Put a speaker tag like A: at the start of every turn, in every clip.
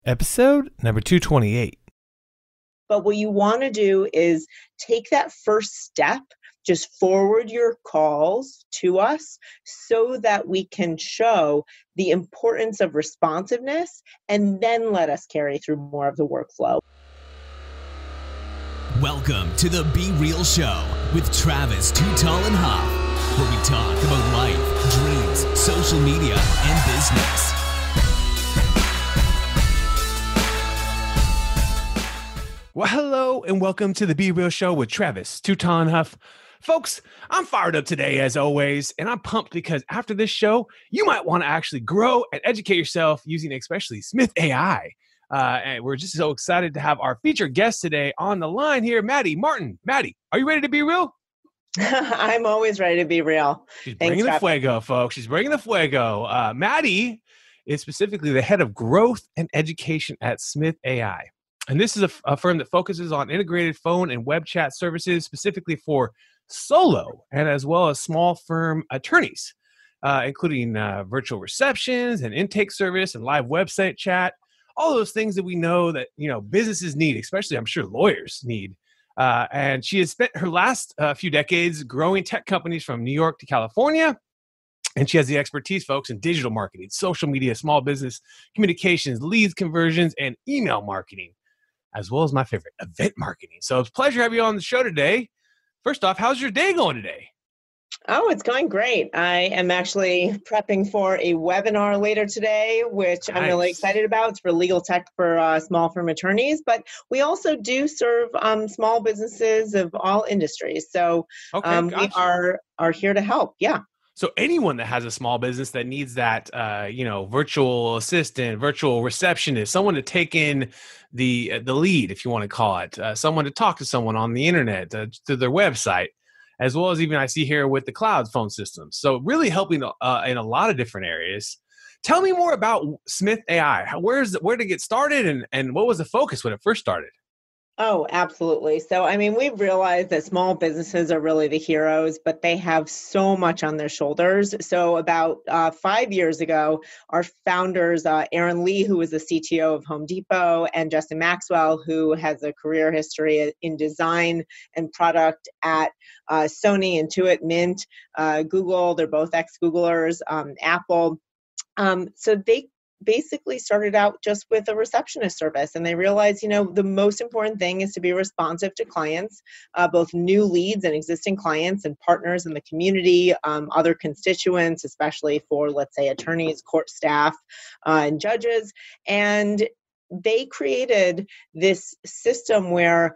A: Episode number 228.
B: But what you want to do is take that first step, just forward your calls to us so that we can show the importance of responsiveness and then let us carry through more of the workflow.
C: Welcome to the Be Real Show with Travis Too Tall and Huff, where we talk about life, dreams, social media, and business.
A: Well, hello and welcome to the Be Real Show with Travis Too Tall and Huff. Folks, I'm fired up today as always, and I'm pumped because after this show, you might want to actually grow and educate yourself using especially Smith AI. And we're just so excited to have our featured guest today on the line here, Maddy Martin. Maddy, are you ready to be real?
B: I'm always ready to be real.
A: She's bringing the fuego, folks. She's bringing the fuego. Maddy is specifically the head of growth and education at Smith AI. And this is a firm that focuses on integrated phone and web chat services specifically for solo and as well as small firm attorneys, including virtual receptions and intake service and live website chat, all those things that we know that, businesses need, especially I'm sure lawyers need. And she has spent her last few decades growing tech companies from New York to California. And she has the expertise, folks, in digital marketing, social media, small business communications, leads conversions, and email marketing, as well as my favorite, event marketing. So it's a pleasure to have you on the show today. First off, how's your day going today?
B: Oh, it's going great. I am actually prepping for a webinar later today, which I'm really excited about. It's for legal tech for small firm attorneys, but we also do serve small businesses of all industries. So we are here to help. Yeah.
A: So anyone that has a small business that needs that, virtual assistant, virtual receptionist, someone to take in the lead, if you want to call it, someone to talk to someone on the internet, to their website, as well as even I see here with the cloud phone systems. So really helping in a lot of different areas. Tell me more about Smith AI. Where did it get started and what was the focus when it first started?
B: Oh, absolutely. So, we've realized that small businesses are really the heroes, but they have so much on their shoulders. So about 5 years ago, our founders, Aaron Lee, who was the CTO of Home Depot, and Justin Maxwell, who has a career history in design and product at Sony, Intuit, Mint, Google. They're both ex-Googlers, Apple. So they basically started out just with a receptionist service, and they realized, the most important thing is to be responsive to clients, both new leads and existing clients and partners in the community, other constituents, especially for, let's say, attorneys, court staff, and judges. And they created this system where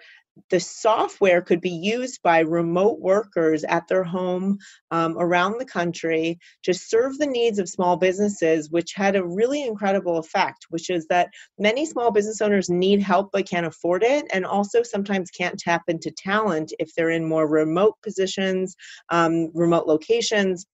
B: the software could be used by remote workers at their home around the country to serve the needs of small businesses, which had a really incredible effect, which is that many small business owners need help but can't afford it, and also sometimes can't tap into talent if they're in more remote positions, remote locations,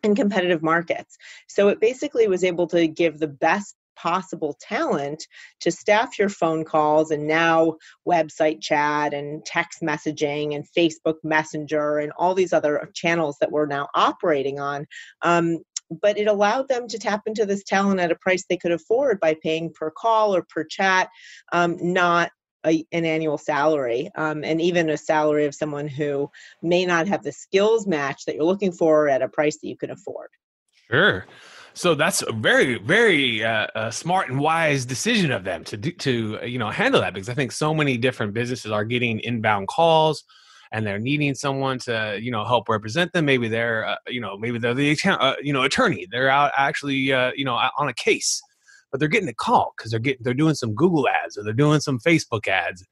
B: and competitive markets. So it basically was able to give the best possible talent to staff your phone calls and now website chat and text messaging and Facebook Messenger and all these other channels that we're now operating on. But it allowed them to tap into this talent at a price they could afford by paying per call or per chat, not an annual salary, and even a salary of someone who may not have the skills match that you're looking for at a price that you can afford.
A: Sure. So that's a very, very smart and wise decision of them to handle that, because I think so many different businesses are getting inbound calls and they're needing someone to help represent them. Maybe they're maybe they're the attorney. They're out actually on a case, but they're getting a call because they're doing some Google ads or they're doing some Facebook ads.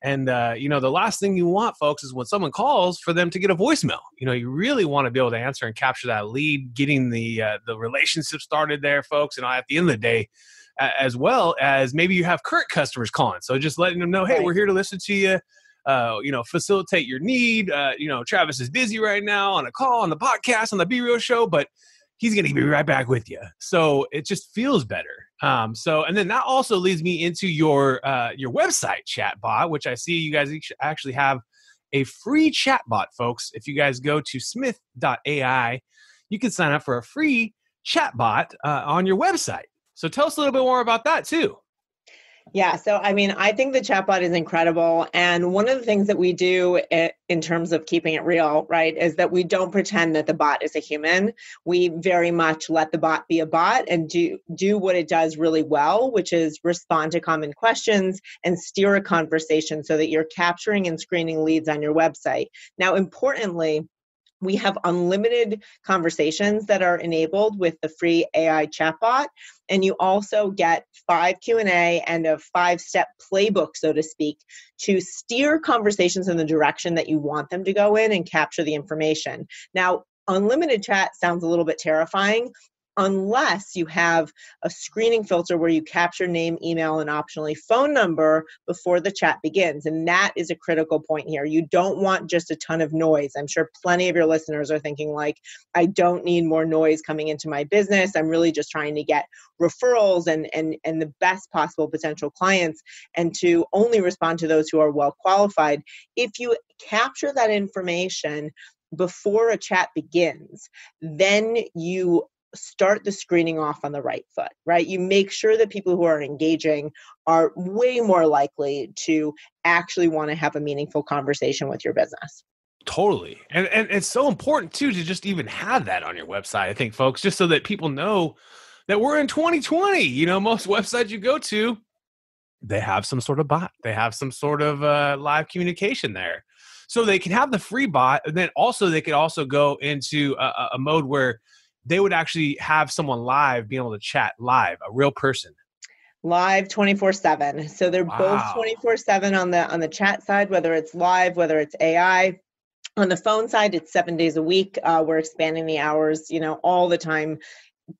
A: And, the last thing you want, folks, is when someone calls for them to get a voicemail. You really want to be able to answer and capture that lead, getting the relationship started there, folks. And at the end of the day, as well as maybe you have current customers calling. So just letting them know, hey, we're here to listen to you, facilitate your need. Travis is busy right now on a call, on the podcast, on the Be Real Show, but he's going to be right back with you. So it just feels better. And then that also leads me into your website Chatbot, which I see you guys actually have a free chatbot, folks. If you guys go to smith.ai, you can sign up for a free chatbot on your website. So tell us a little bit more about that too.
B: Yeah. So, I mean, I think the chatbot is incredible. And one of the things that we do in terms of keeping it real, right, is that we don't pretend that the bot is a human. We very much let the bot be a bot and do what it does really well, which is respond to common questions and steer a conversation so that you're capturing and screening leads on your website. Now, importantly, we have unlimited conversations that are enabled with the free AI chatbot. And you also get 5 Q&A and a 5-step playbook, so to speak, to steer conversations in the direction that you want them to go in and capture the information. Now, unlimited chat sounds a little bit terrifying, unless you have a screening filter where you capture name, email, and optionally phone number before the chat begins. And that is a critical point here. You don't want just a ton of noise. I'm sure plenty of your listeners are thinking like, I don't need more noise coming into my business. I'm really just trying to get referrals and the best possible potential clients, and to only respond to those who are well qualified. If you capture that information before a chat begins, then you start the screening off on the right foot, right? You make sure that people who are engaging are way more likely to actually want to have a meaningful conversation with your business.
A: Totally. And it's so important too to just even have that on your website, I think, folks, just so that people know that we're in 2020. You know, most websites you go to, they have some sort of bot. They have some sort of live communication there. So they can have the free bot, and then also they could also go into a mode where they would actually have someone live being able to chat live, a real person.
B: Live 24/7. So they're both 24/7 on the chat side, whether it's live, whether it's AI. On the phone side, it's 7 days a week. We're expanding the hours, all the time,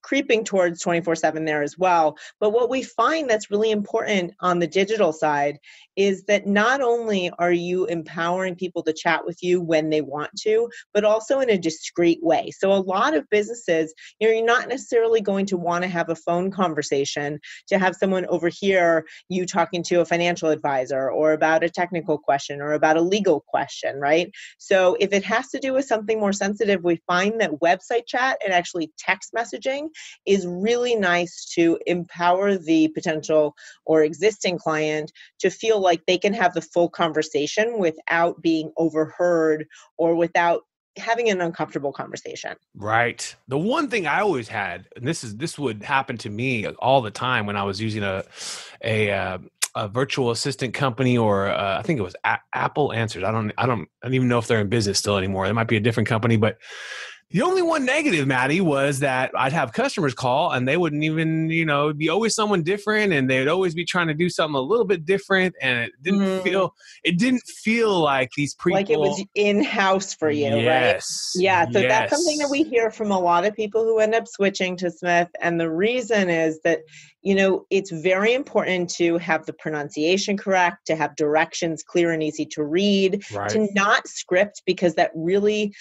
B: creeping towards 24/7 there as well. But what we find that's really important on the digital side is that not only are you empowering people to chat with you when they want to, but also in a discreet way. So a lot of businesses, you're not necessarily going to want to have a phone conversation to have someone overhear you talking to a financial advisor or about a technical question or about a legal question, right? So if it has to do with something more sensitive, we find that website chat and actually text messaging is really nice to empower the potential or existing client to feel like they can have the full conversation without being overheard or without having an uncomfortable conversation.
A: Right. The one thing I always had, and this would happen to me all the time when I was using a virtual assistant company, or I think it was Apple Answers. I don't even know if they're in business still anymore. It might be a different company, but the only one negative, Maddy, was that I'd have customers call and they wouldn't even, it'd be always someone different, and they'd always be trying to do something a little bit different, and it didn't feel like these people,
B: like it was in-house for you, right? Yeah. So that's something that we hear from a lot of people who end up switching to Smith. And the reason is that, it's very important to have the pronunciation correct, to have directions clear and easy to read,
A: right,
B: to not script, because that really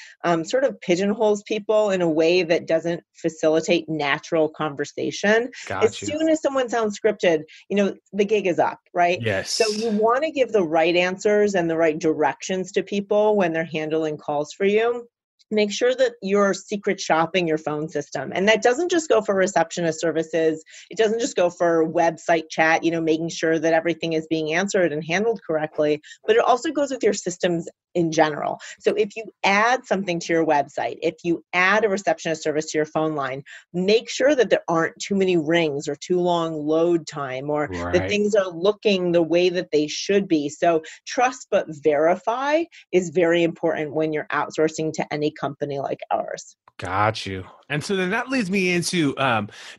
B: sort of pigeonholes people in a way that doesn't facilitate natural conversation. As soon as someone sounds scripted, the gig is up, right?
A: Yes.
B: So you want to give the right answers and the right directions to people when they're handling calls for you. Make sure that you're secret shopping your phone system. And that doesn't just go for receptionist services. It doesn't just go for website chat, making sure that everything is being answered and handled correctly, but it also goes with your systems in general. So if you add something to your website, if you add a receptionist service to your phone line, make sure that there aren't too many rings or too long load time, or that things are looking the way that they should be. So trust but verify is very important when you're outsourcing to any company like ours.
A: Got you. And so then that leads me into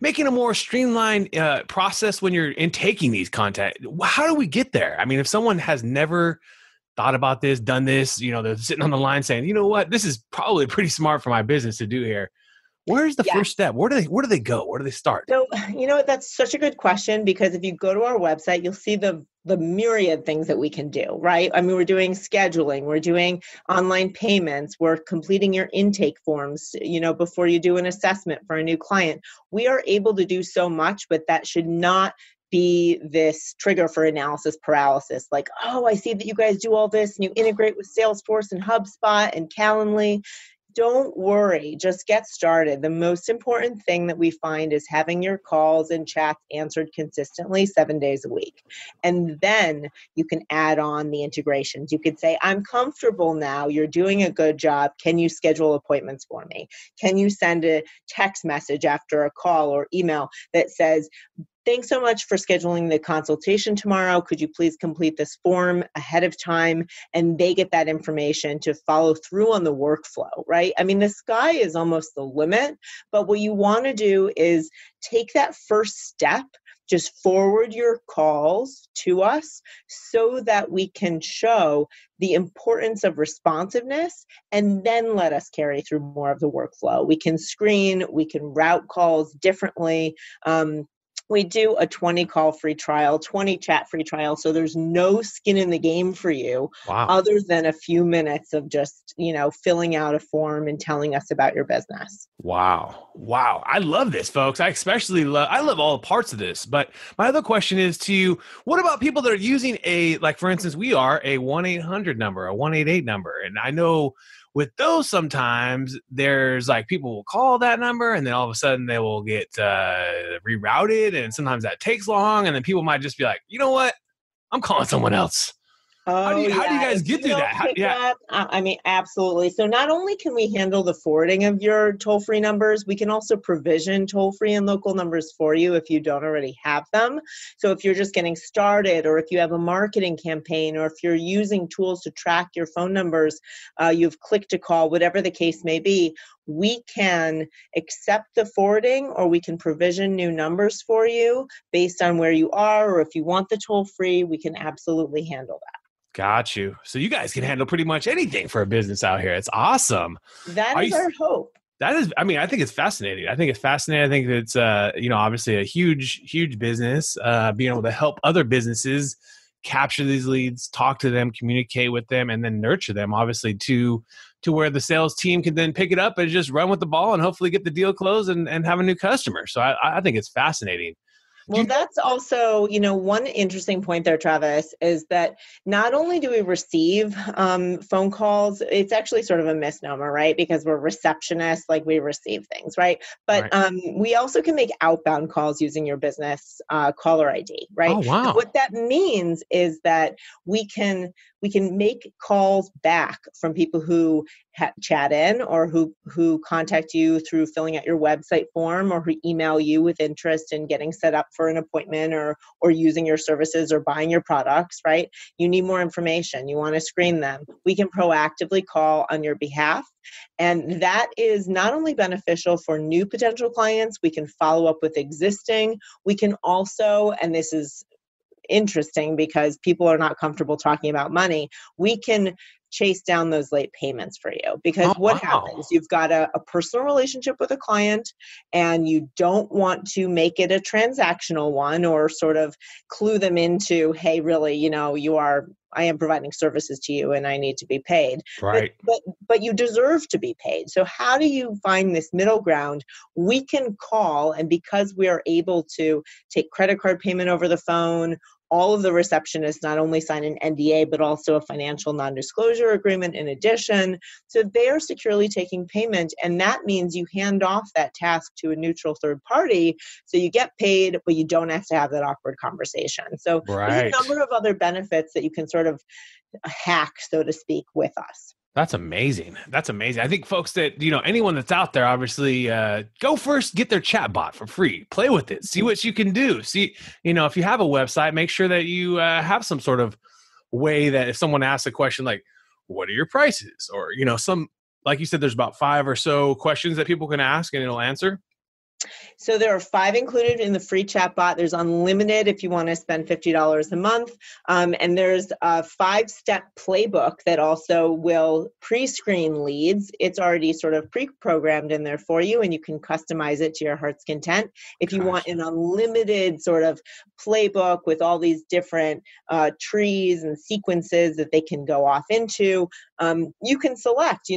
A: making a more streamlined process when you're intaking these content. How do we get there? I mean, if someone has never thought about this, done this, they're sitting on the line saying, you know what, this is probably pretty smart for my business to do here. Where's the first step? Where do they go? Where do they start?
B: So, that's such a good question, because if you go to our website, you'll see the myriad things that we can do, right? I mean, we're doing scheduling, we're doing online payments, we're completing your intake forms, before you do an assessment for a new client. We are able to do so much, but that should not be this trigger for analysis paralysis. Like, oh, I see that you guys do all this and you integrate with Salesforce and HubSpot and Calendly. don't worry, just get started. The most important thing that we find is having your calls and chats answered consistently 7 days a week. And then you can add on the integrations. You could say, I'm comfortable now. You're doing a good job. Can you schedule appointments for me? Can you send a text message after a call or email that says, thanks so much for scheduling the consultation tomorrow. Could you please complete this form ahead of time? And they get that information to follow through on the workflow, right? I mean, the sky is almost the limit, but what you want to do is take that first step, just forward your calls to us so that we can show the importance of responsiveness, and then let us carry through more of the workflow. We can screen, we can route calls differently. We do a 20 call free trial, 20 chat free trial. So there's no skin in the game for you other than a few minutes of just, filling out a form and telling us about your business.
A: Wow. I love this, folks. I love all parts of this. But my other question is to you, what about people that are using for instance, we are a 1-800 number, a 188 number. And I know with those, sometimes there's people will call that number and then all of a sudden they will get rerouted, and sometimes that takes long, and then people might just be like, you know what? I'm calling someone else. How do you guys get through that?
B: I mean, absolutely. So not only can we handle the forwarding of your toll-free numbers, we can also provision toll-free and local numbers for you if you don't already have them. So if you're just getting started, or if you have a marketing campaign, or if you're using tools to track your phone numbers, you've clicked to call, whatever the case may be, we can accept the forwarding, or we can provision new numbers for you based on where you are, or if you want the toll-free, we can absolutely handle that.
A: Got you. So you guys can handle pretty much anything for a business out here. It's awesome.
B: That is our hope.
A: That is, I think it's fascinating. I think it's, obviously a huge business, being able to help other businesses capture these leads, talk to them, communicate with them, and then nurture them, obviously, to where the sales team can then pick it up and just run with the ball and hopefully get the deal closed and have a new customer. So I think it's fascinating.
B: Well, that's also, one interesting point there, Travis, is that not only do we receive phone calls, it's actually sort of a misnomer, right? Because we're receptionists, we receive things, right? But we also can make outbound calls using your business caller ID, right?
A: Oh, wow.
B: And what that means is that we can make calls back from people who chat in, or who contact you through filling out your website form, or who email you with interest in getting set up for an appointment, or using your services or buying your products, right? You need more information. You want to screen them. We can proactively call on your behalf. And that is not only beneficial for new potential clients, we can follow up with existing. We can also, and this is interesting because people are not comfortable talking about money, we can chase down those late payments for you. Because what happens? You've got a personal relationship with a client, and you don't want to make it a transactional one, or sort of clue them into, hey, really, I am providing services to you and I need to be paid.
A: Right.
B: But you deserve to be paid. So how do you find this middle ground? We can call, and because we are able to take credit card payment over the phone, all of the receptionists not only sign an NDA, but also a financial non-disclosure agreement in addition. So they are securely taking payment. And that means you hand off that task to a neutral third party. So you get paid, but you don't have to have that awkward conversation. So there's a number of other benefits that you can sort of hack, so to speak, with us.
A: That's amazing. I think folks that, anyone that's out there, obviously, go first, get their chatbot for free, play with it, see what you can do. See, if you have a website, make sure that you have some sort of way that if someone asks a question like, what are your prices? Or, some, like you said, there's about 5 or so questions that people can ask and it'll answer.
B: So there are 5 included in the free chatbot. There's unlimited if you want to spend $50 a month. And there's a 5-step playbook that also will pre-screen leads. It's already sort of pre-programmed in there for you, and you can customize it to your heart's content. If you want an unlimited sort of playbook with all these different trees and sequences that they can go off into, you can select,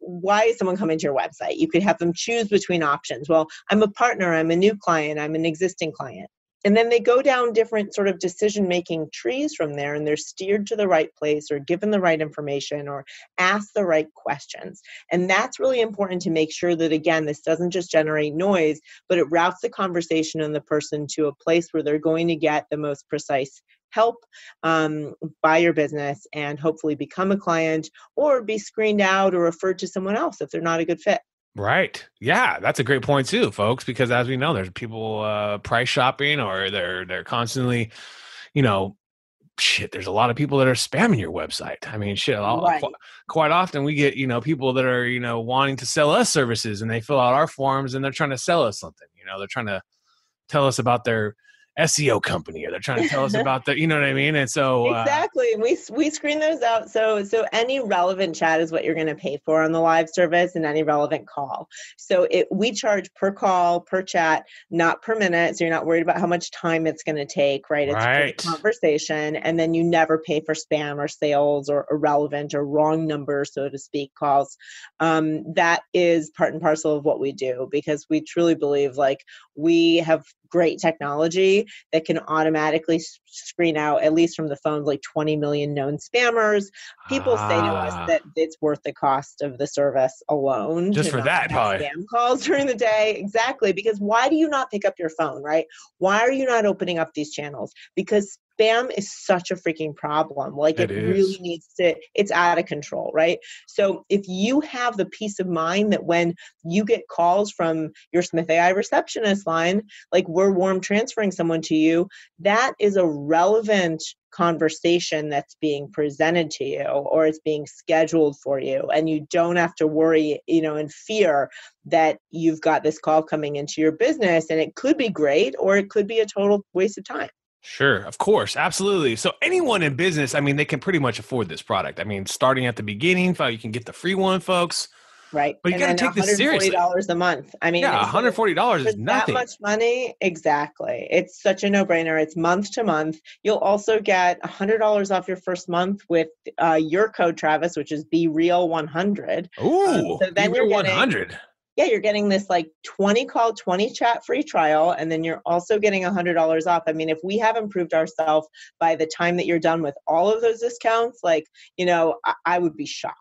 B: why is someone coming to your website? You could have them choose between options. Well, I'm a partner, I'm a new client, I'm an existing client. And then they go down different sort of decision-making trees from there, and they're steered to the right place or given the right information or asked the right questions. And that's really important to make sure that, again, this doesn't just generate noise, but it routes the conversation and the person to a place where they're going to get the most precise help by your business and hopefully become a client or be screened out or referred to someone else if they're not a good fit.
A: Right. Yeah, that's a great point too, folks, because as we know, there's people price shopping or they're constantly, there's a lot of people that are spamming your website. I mean,
B: Right.
A: quite often we get, people that are, wanting to sell us services and they fill out our forms and they're trying to sell us something. They're trying to tell us about their SEO company, or they're trying to tell us about the, you know what I mean? And so
B: exactly. And we screen those out. So any relevant chat is what you're going to pay for on the live service, and any relevant call. So we charge per call, per chat, not per minute. So you're not worried about how much time it's going to take, right? It's
A: right.
B: a conversation. And then you never pay for spam or sales or irrelevant or wrong number, so to speak, calls. That is part and parcel of what we do, because we truly believe we have great technology that can automatically screen out, at least from the phone, 20 million known spammers. People say to us that it's worth the cost of the service alone.
A: Just for that, probably.
B: Spam calls during the day. Exactly. Because why do you not pick up your phone, right? Why are you not opening up these channels? Because spam is such a freaking problem. It really needs to, it's out of control, right? So if you have the peace of mind that when you get calls from your Smith AI receptionist line, we're warm transferring someone to you, that is a relevant conversation that's being presented to you or it's being scheduled for you. And you don't have to worry, in fear that you've got this call coming into your business, and it could be great or it could be a total waste of time.
A: Sure, of course, absolutely. So anyone in business, they can pretty much afford this product. Starting at the beginning, you can get the free one, folks.
B: Right.
A: But you got to take this seriously.
B: $140 a month.
A: $140 is nothing.
B: That much money, exactly. It's such a no-brainer. It's month to month. You'll also get $100 off your first month with your code, Travis, which is BeReal100.
A: Ooh,
B: so then you're getting
A: 100.
B: Yeah, you're getting this 20 call, 20 chat free trial, and then you're also getting $100 off. If we haven't proved ourselves by the time that you're done with all of those discounts, I would be shocked.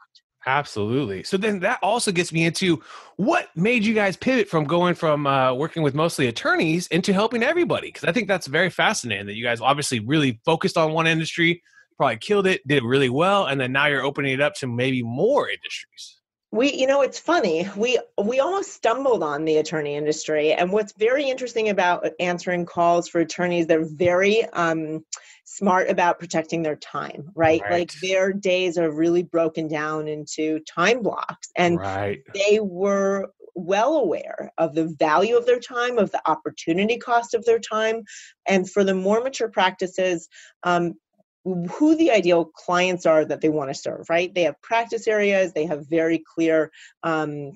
A: Absolutely. So then that also gets me into what made you guys pivot from going from working with mostly attorneys into helping everybody? Because I think that's very fascinating that you guys obviously really focused on one industry, probably killed it, did really well, and then now you're opening it up to maybe more industries.
B: It's funny. We almost stumbled on the attorney industry. And what's very interesting about answering calls for attorneys, they're very smart about protecting their time, right? Their days are really broken down into time blocks. And they were well aware of the value of their time, of the opportunity cost of their time. And for the more mature practices, who the ideal clients are that they want to serve, right? They have practice areas. They have very clear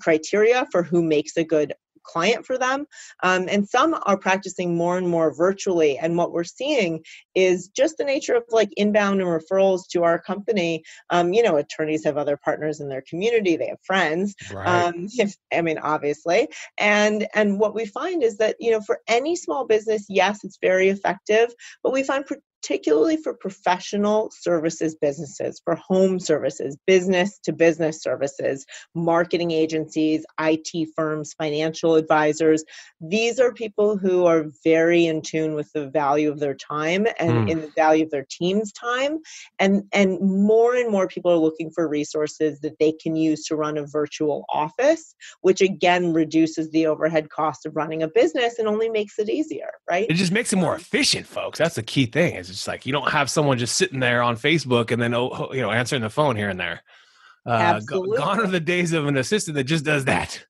B: criteria for who makes a good client for them. And some are practicing more and more virtually. And what we're seeing is just the nature of inbound and referrals to our company. Attorneys have other partners in their community. They have friends, obviously. And what we find is that, for any small business, yes, it's very effective, but we find particularly for professional services businesses, for home services, business to business services, marketing agencies, IT firms, financial advisors. These are people who are very in tune with the value of their time and in the value of their team's time. And more people are looking for resources that they can use to run a virtual office, which again reduces the overhead cost of running a business and only makes it easier, right?
A: It just makes it more efficient, folks. That's the key thing. It's you don't have someone just sitting there on Facebook and then answering the phone here and there.
B: Absolutely.
A: Gone are the days of an assistant that just does that.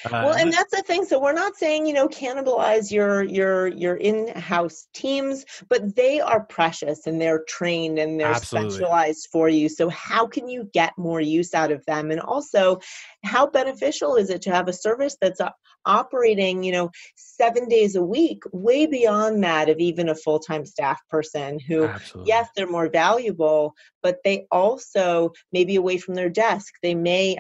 B: Well, and that's the thing. So we're not saying, cannibalize your in-house teams, but they are precious and they're trained and they're specialized for you. So how can you get more use out of them? And also, how beneficial is it to have a service that's operating, 7 days a week, way beyond that of even a full-time staff person who,
A: Absolutely.
B: yes, they're more valuable, but they also may be away from their desk. They may,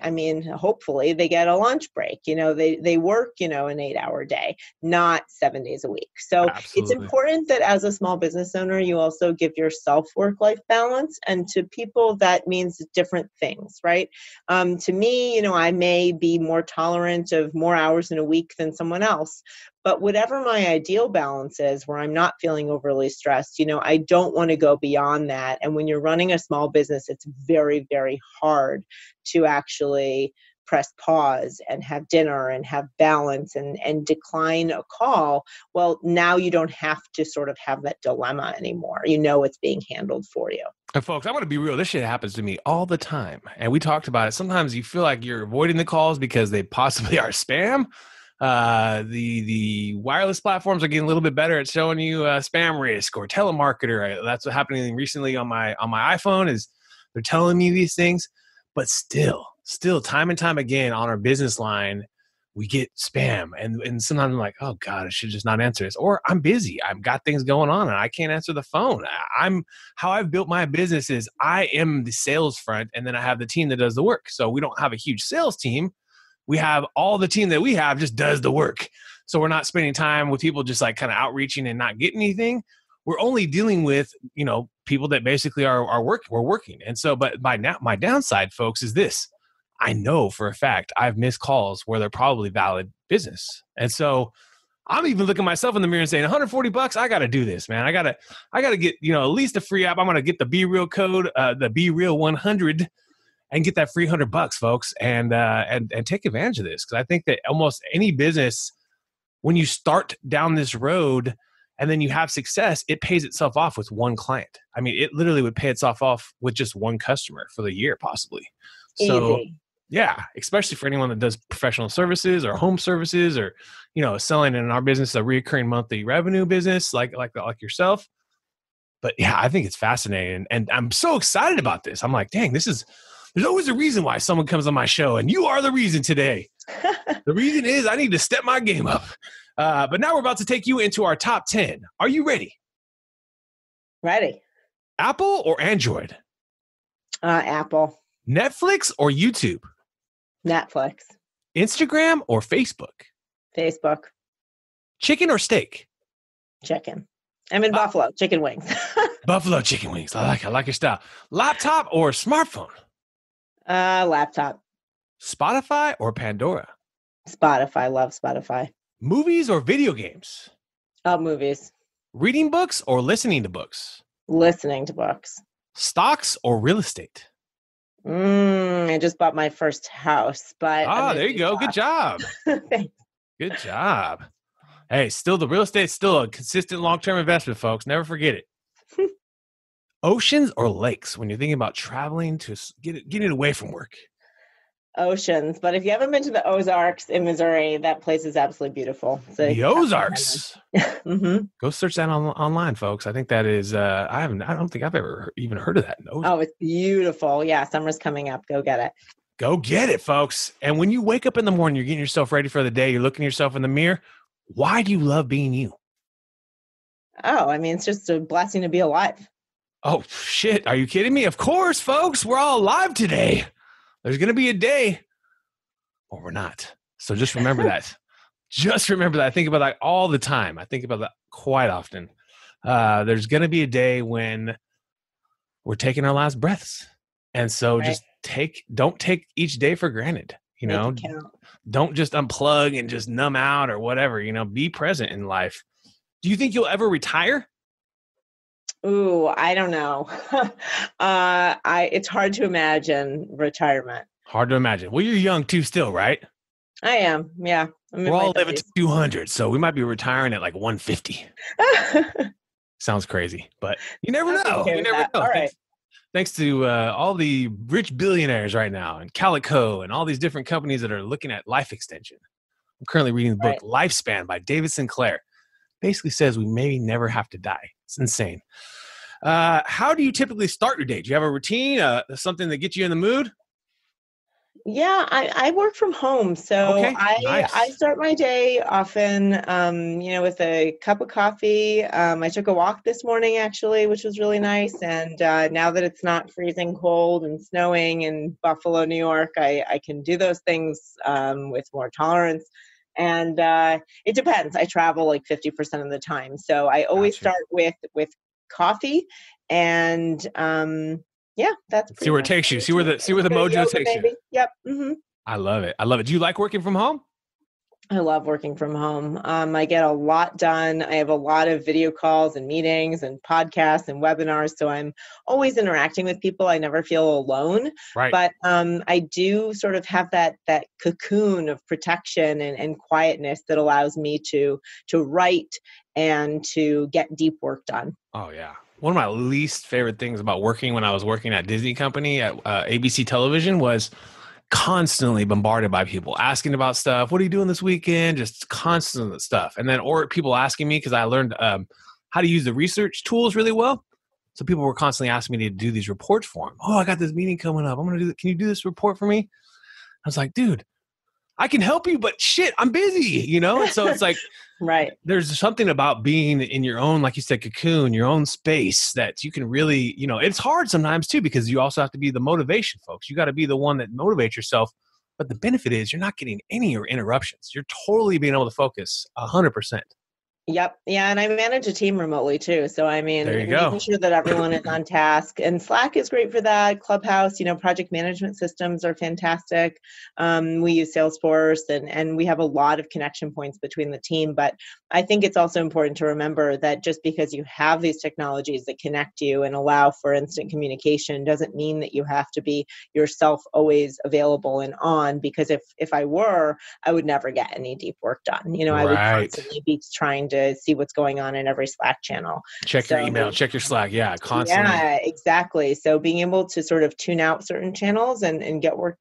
B: hopefully they get a lunch break. They work, an 8-hour day, not 7 days a week. So it's
A: Absolutely.
B: important that as a small business owner, you also give yourself work-life balance, and to people that means different things, right? To me, I may be more tolerant of more hours in a week than someone else, but whatever my ideal balance is where I'm not feeling overly stressed, I don't want to go beyond that. And when you're running a small business, it's very, very hard to actually press pause and have dinner and have balance and decline a call. Well, now you don't have to sort of have that dilemma anymore. It's being handled for you.
A: And folks, I'm going to be real. This shit happens to me all the time. And we talked about it. Sometimes you feel like you're avoiding the calls because they possibly are spam. The wireless platforms are getting a little bit better at showing you spam risk or telemarketer. That's what's happening recently on my iPhone is they're telling me these things. But still time and time again on our business line, we get spam. And sometimes I'm like, oh God, I should just not answer this. Or I'm busy. I've got things going on and I can't answer the phone. How I've built my business is I am the sales front and then I have the team that does the work. So we don't have a huge sales team. We have all the team that we have just does the work. So we're not spending time with people just like kind of outreaching and not getting anything. We're only dealing with, people that basically are working. And so, but my downside, folks, is this. I know for a fact I've missed calls where they're probably valid business. And so I'm even looking myself in the mirror and saying $140, I got to do this, man. I got to get, at least a free app. I'm going to get the Be Real code, the Be Real 100 and get that free $100, folks. And take advantage of this. Cause I think that almost any business, when you start down this road and then you have success, it pays itself off with one client. I mean, it literally would pay itself off with just one customer for the year, possibly. So
B: easy.
A: Yeah, especially for anyone that does professional services or home services or, selling in our business, a recurring monthly revenue business like yourself. But yeah, I think it's fascinating. And I'm so excited about this. I'm like, dang, there's always a reason why someone comes on my show and you are the reason today. The reason is I need to step my game up. But now we're about to take you into our top 10. Are you ready?
B: Ready.
A: Apple or Android?
B: Apple.
A: Netflix or YouTube?
B: Netflix.
A: Instagram or Facebook?
B: Facebook.
A: Chicken or steak?
B: Chicken. I'm in Buffalo. Chicken wings.
A: Buffalo chicken wings. I like your style. Laptop or smartphone?
B: Laptop.
A: Spotify or Pandora?
B: Spotify. Love Spotify.
A: Movies or video games?
B: Movies.
A: Reading books or listening to books?
B: Listening to books.
A: Stocks or real estate?
B: I just bought my first house, but
A: there you go. Good job.
B: Thanks.
A: Good job. Hey, still the real estate, still a consistent long-term investment, folks. Never forget it. Oceans or lakes when you're thinking about traveling to getting away from work?
B: Oceans, but if you haven't been to the Ozarks in Missouri, that place is absolutely beautiful. So
A: the Ozarks.
B: Mm-hmm.
A: Go search that online, folks. I think that is. I don't think I've ever even heard of that.
B: Oh, it's beautiful. Yeah, summer's coming up. Go get it.
A: Go get it, folks. And when you wake up in the morning, you're getting yourself ready for the day. You're looking at yourself in the mirror. Why do you love being you?
B: Oh, it's just a blessing to be alive.
A: Oh shit! Are you kidding me? Of course, folks. We're all alive today. There's going to be a day or we're not. So just remember that. Just remember that. I think about that all the time. I think about that quite often. There's going to be a day when we're taking our last breaths. And so just don't take each day for granted. Don't just unplug and just numb out or whatever, be present in life. Do you think you'll ever retire?
B: Ooh, I don't know. It's hard to imagine retirement.
A: Hard to imagine. Well, you're young too still, right?
B: I am. Yeah.
A: We're all living to 200, so we might be retiring at like 150. Sounds crazy, but you never know. You never know.
B: All right.
A: Thanks to all the rich billionaires right now and Calico and all these different companies that are looking at life extension. I'm currently reading the book Lifespan by David Sinclair. Basically says we maybe never have to die. It's insane. How do you typically start your day? Do you have a routine, something that gets you in the mood?
B: Yeah, I work from home. So
A: Okay,
B: I
A: nice.
B: start my day often, with a cup of coffee. I took a walk this morning actually, which was really nice. And now that it's not freezing cold and snowing in Buffalo, New York, I can do those things with more tolerance. And it depends. I travel like 50% of the time. So I always
A: Gotcha.
B: start with coffee and yeah, that's
A: See
B: pretty
A: where it
B: much
A: takes
B: my
A: you.
B: routine.
A: See where the
B: Bit of
A: mojo
B: yoga
A: takes you.
B: maybe. Yep. Hmm.
A: I love it. I love it. Do you like working from home?
B: I love working from home. I get a lot done. I have a lot of video calls and meetings and podcasts and webinars. So I'm always interacting with people. I never feel alone.
A: Right.
B: But I do sort of have that cocoon of protection and quietness that allows me to write and to get deep work done.
A: Oh yeah. One of my least favorite things about working when I was working at Disney Company at ABC Television was constantly bombarded by people asking about stuff. What are you doing this weekend? Just constant stuff. And then, or people asking me, because I learned how to use the research tools really well. So people were constantly asking me to do these reports for them. Oh, I got this meeting coming up. I'm going to do. Can you do this report for me? I was like, dude, I can help you, but shit, I'm busy. And so it's like,
B: Right.
A: there's something about being in your own, like you said, cocoon, your own space that you can really, it's hard sometimes too, because you also have to be the motivation, folks. You got to be the one that motivates yourself. But the benefit is you're not getting any interruptions. You're totally being able to focus 100%.
B: Yep. Yeah. And I manage a team remotely too. So, I
A: There
B: mean,
A: you
B: making
A: go.
B: sure that everyone is on task, and Slack is great for that. Clubhouse, project management systems are fantastic. We use Salesforce and we have a lot of connection points between the team. But I think it's also important to remember that just because you have these technologies that connect you and allow for instant communication doesn't mean that you have to be yourself always available and on, because if I were, I would never get any deep work done. I would
A: Right.
B: constantly be trying to see what's going on in every Slack channel.
A: Check your email,
B: So,
A: check your Slack. Yeah, constantly.
B: yeah, exactly. So being able to sort of tune out certain channels and get work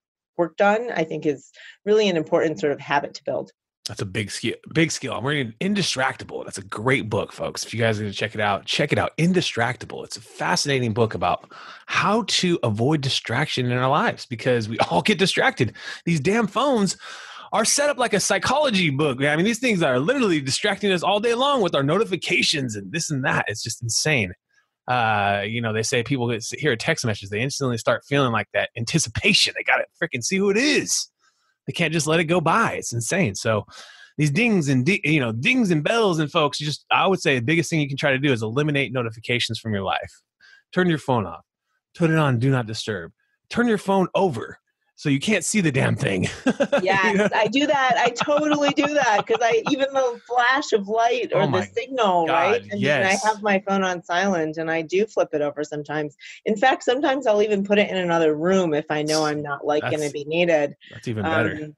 B: done, I think is really an important sort of habit to build.
A: That's a big skill. Big skill. I'm reading Indistractable. That's a great book, folks. If you guys are going to check it out, check it out. Indistractable. It's a fascinating book about how to avoid distraction in our lives, because we all get distracted. These damn phones are set up like a psychology book. I mean, these things are literally distracting us all day long with our notifications and this and that. It's just insane. They say people hear a text message, they instantly start feeling like that anticipation. They got to freaking see who it is. They can't just let it go by. It's insane. So these dings and bells, and folks, I would say the biggest thing you can try to do is eliminate notifications from your life. Turn your phone off. Put it on do not disturb. Turn your phone over so you can't see the damn thing.
B: Yes, I do that. I totally do that, because even the flash of light or
A: Oh
B: the
A: my
B: signal, right?
A: God,
B: I mean, I
A: yes.
B: have my phone on silent and I do flip it over sometimes. In fact, sometimes I'll even put it in another room if I know I'm not going to
A: That's
B: be needed.
A: that's even better.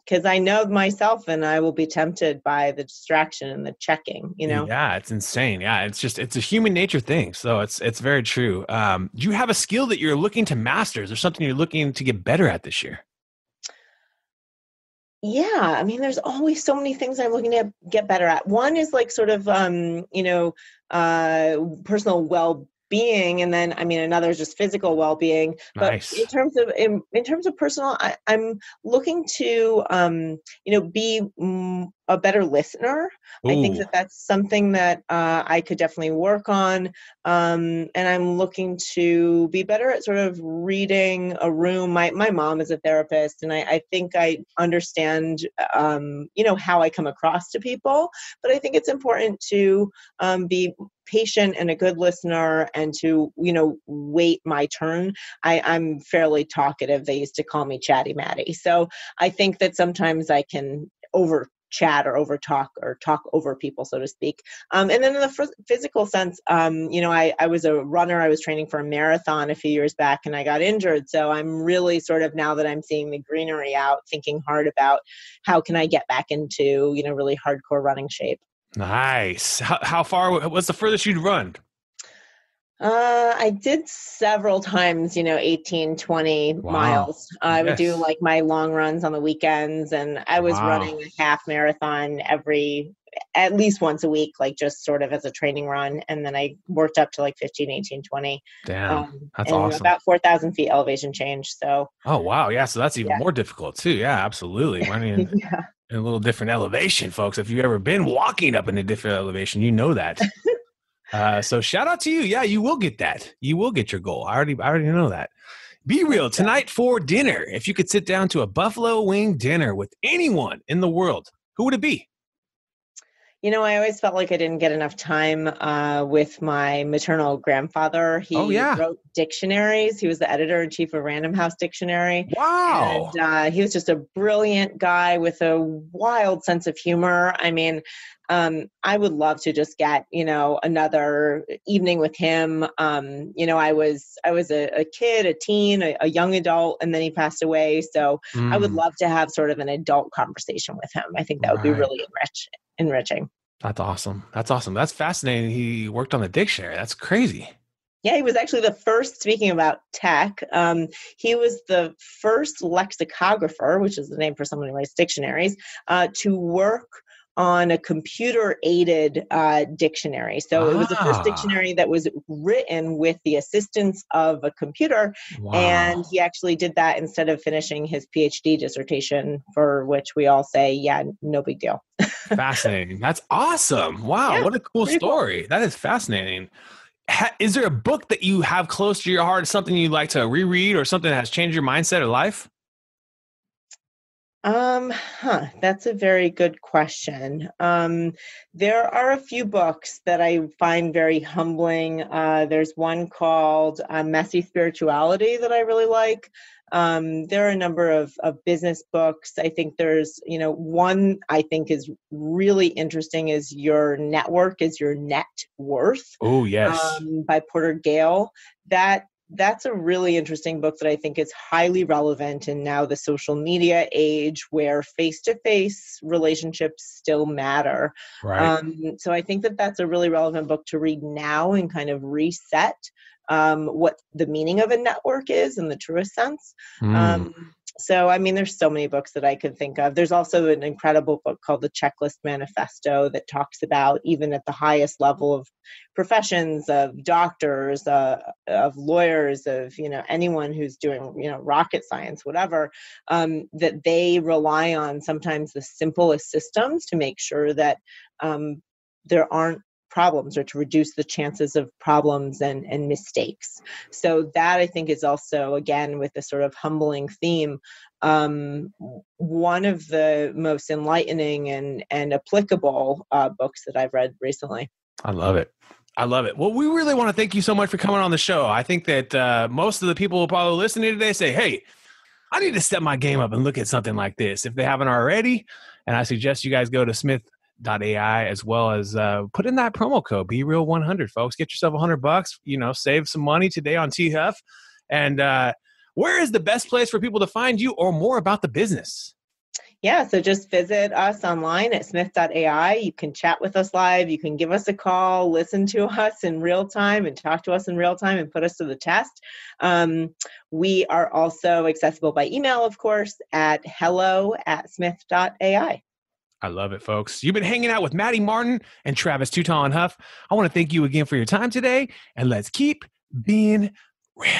B: Because I know myself and I will be tempted by the distraction and the checking.
A: Yeah, it's insane. Yeah, it's a human nature thing. So it's very true. Do you have a skill that you're looking to master? Is there something you're looking to get better at this year?
B: Yeah, I mean, there's always so many things I'm looking to get better at. One is like sort of, personal well-being, and then I mean, another is just physical well-being. But
A: Nice.
B: in terms of personal, I'm looking to, be a better listener. I think
A: Ooh,
B: that that's something that I could definitely work on. And I'm looking to be better at sort of reading a room. My mom is a therapist, and I think I understand, how I come across to people. But I think it's important to be patient and a good listener, and to, wait my turn. I'm fairly talkative. They used to call me Chatty Maddy. So I think that sometimes I can over chat or over talk or talk over people, so to speak. And then in the physical sense, I was a runner. I was training for a marathon a few years back and I got injured. So I'm really sort of, now that I'm seeing the greenery out, thinking hard about how can I get back into, really hardcore running shape.
A: nice. How far? What's the furthest you'd run?
B: I did several times, 18, 20
A: Wow.
B: miles. I would do
A: Yes.
B: like my long runs on the weekends, and I was
A: Wow.
B: running a half marathon every at least once a week, like just sort of as a training run. And then I worked up to like 15, 18, 20.
A: Damn, that's
B: and
A: awesome.
B: About 4,000 feet elevation change. So.
A: Oh, wow. Yeah. So that's even more difficult too. Yeah, absolutely. Running in a little different elevation, folks. If you've ever been walking up in a different elevation, you know that. So shout out to you. Yeah, you will get that. You will get your goal. I already know that. Be real. Tonight for dinner, if you could sit down to a buffalo wing dinner with anyone in the world, who would it be?
B: I always felt like I didn't get enough time with my maternal grandfather. He wrote dictionaries. He was the editor-in-chief of Random House Dictionary.
A: Wow.
B: And he was just a brilliant guy with a wild sense of humor. I mean, I would love to just get, another evening with him. I was a kid, a teen, a young adult, and then he passed away. So I would love to have sort of an adult conversation with him. I think that would be really enriching.
A: That's awesome. That's fascinating. He worked on the dictionary. That's crazy.
B: Yeah, he was actually the first, speaking about tech, he was the first lexicographer, which is the name for someone who writes dictionaries, to work on a computer-aided dictionary. So it was the first dictionary that was written with the assistance of a computer. Wow. And he actually did that instead of finishing his PhD dissertation, for which we all say, yeah, no big deal.
A: Fascinating. That's awesome. Wow, what a cool story. Cool. That is fascinating. Is there a book that you have close to your heart, something you'd like to reread or something that has changed your mindset or life?
B: That's a very good question. There are a few books that I find very humbling. There's one called Messy Spirituality that I really like. There are a number of business books. I think there's, one I think is really interesting is Your Network is Your Net Worth.
A: Oh, yes.
B: By Porter Gale. That's a really interesting book that I think is highly relevant in now the social media age where face-to-face relationships still matter.
A: Right.
B: So I think that's a really relevant book to read now and kind of reset what the meaning of a network is in the truest sense. So, I mean, there's so many books that I could think of. There's also an incredible book called The Checklist Manifesto that talks about, even at the highest level of professions, of doctors, of lawyers, of, anyone who's doing, rocket science, whatever, that they rely on sometimes the simplest systems to make sure that there aren't problems or to reduce the chances of problems and mistakes. So that I think is also, again, with this sort of humbling theme, one of the most enlightening and applicable books that I've read recently.
A: I love it. Well, we really want to thank you so much for coming on the show. I think that most of the people who probably listening today say, hey, I need to step my game up and look at something like this if they haven't already. And I suggest you guys go to Smith.ai as well as put in that promo code BeReal100, folks. Get yourself $100, save some money today on T-Huff. And where is the best place for people to find you or more about the business?
B: Yeah, so just visit us online at Smith.ai. You can chat with us live. You can give us a call, listen to us in real time and talk to us in real time and put us to the test. We are also accessible by email, of course, at hello@smith.ai.
A: I love it, folks. You've been hanging out with Maddy Martin and Travis Tutal Huff. I want to thank you again for your time today, and let's keep being real.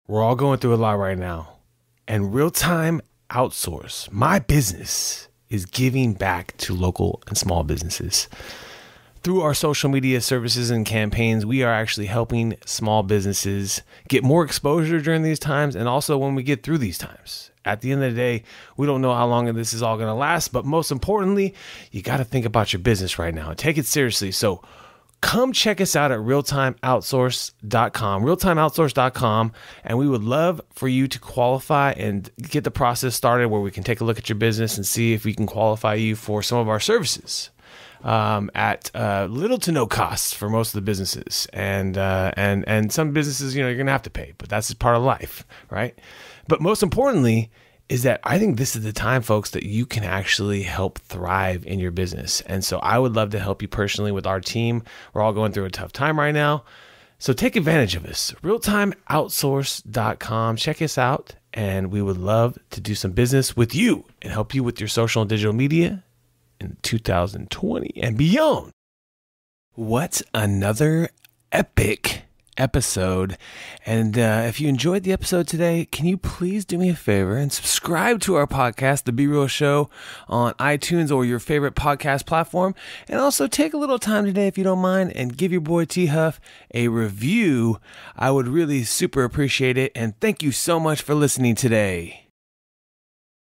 A: We're all going through a lot right now, and real-time outsource, my business, is giving back to local and small businesses. Through our social media services and campaigns, we are actually helping small businesses get more exposure during these times and also when we get through these times. At the end of the day, we don't know how long this is all going to last, but most importantly, you got to think about your business right now and take it seriously. So come check us out at realtimeoutsource.com, and we would love for you to qualify and get the process started where we can take a look at your business and see if we can qualify you for some of our services at little to no cost for most of the businesses. And some businesses, you're going to have to pay, but that's just part of life, right? But most importantly is that I think this is the time, folks, that you can actually help thrive in your business. And so I would love to help you personally with our team. We're all going through a tough time right now. So take advantage of us. realtimeoutsource.com. Check us out. And we would love to do some business with you and help you with your social and digital media in 2020 and beyond. What another epic episode. And if you enjoyed the episode today, can you please do me a favor and subscribe to our podcast, The Be Real Show, on iTunes or your favorite podcast platform. And also take a little time today, if you don't mind, and give your boy T Huff a review. I would really super appreciate it. And thank you so much for listening today.